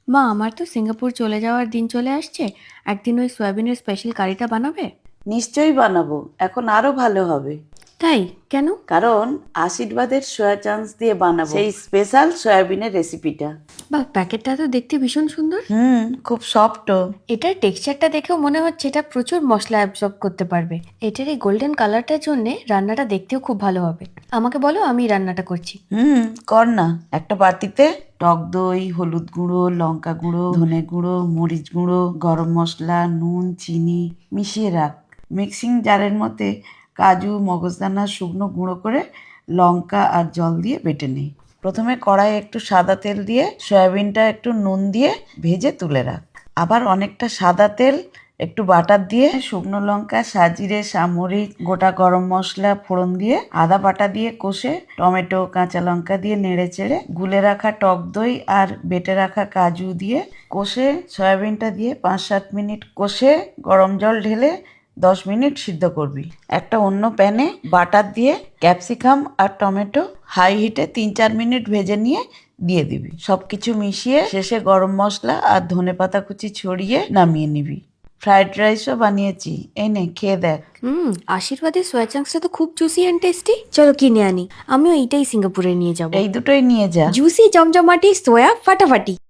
মা, আমার তো সিঙ্গাপুর চলে যাওয়ার দিন চলে আসছে। একদিন ওই সয়াবিনের স্পেশাল কারিটা বানাবে? নিশ্চয়ই বানাবো, এখন আরো ভালো হবে। তাই? কেন? কারণ আশীর্বাদের সয়া চাংস দিয়ে বানাবো সেই স্পেশাল সয়াবিনের রেসিপিটা। বাহ, প্যাকেটটা তো দেখতে ভীষণ সুন্দর। খুব সফটও। এটার টেক্সচারটা দেখেও মনে হচ্ছে এটা প্রচুর মশলা অ্যাবজর্ব করতে পারবে। এটার এই গোল্ডেন কালারটার জন্য রান্নাটা দেখতেও খুব ভালো হবে। আমাকে বলো, আমি রান্নাটা করছি। কর না। একটা বাটিতে টক দই, হলুদ গুঁড়ো, লঙ্কা গুঁড়ো, ধনে গুঁড়ো, মরিচ গুঁড়ো, গরম মশলা, নুন, চিনি মিশিয়ে রাখ। মিক্সিং জারের মধ্যে কাজু, মগজদানা শুকনো গুঁড়ো করে লঙ্কা আর জল দিয়ে বেটে নে। প্রথমে কড়াইয়ে একটু সাদা তেল দিয়ে সয়াবিনটা একটু নুন দিয়ে ভেজে তুলে রাখ। আবার অনেকটা সাদা তেল, একটু বাটার দিয়ে শুকনো লঙ্কা, সাজিরে, সামরিক, গোটা গরম মশলা ফোড়ন দিয়ে আদা বাটা দিয়ে কষে টমেটো, কাঁচা লঙ্কা দিয়ে নেড়ে চেড়ে গুলে রাখা টক দই আর বেটে রাখা কাজু দিয়ে কষে সয়াবিনটা দিয়ে 5-7 মিনিট কষে গরম জল ঢেলে 10 মিনিট সিদ্ধ করবি। একটা অন্য প্যানে বাটার দিয়ে ক্যাপসিকাম আর টমেটো হাই হিটে 3-4 মিনিট ভেজে নিয়ে দিয়ে দিবি। সবকিছু মিশিয়ে শেষে গরম মশলা আর ধনেপাতা কুচি ছড়িয়ে নামিয়ে নিবি। ফ্রাইড রাইসও বানিয়েছি, এই নে খেয়ে দেখ। আশীর্বাদের সোয়া চাংসটা তো খুব জুসি অ্যান্ড টেস্টি। চলো কিনে আনি। আমিও এইটাই সিঙ্গাপুরে নিয়ে যাব। এই দুটোই নিয়ে যা। জুসি, জমজমাটি, সোয়া, ফাটাফাটি।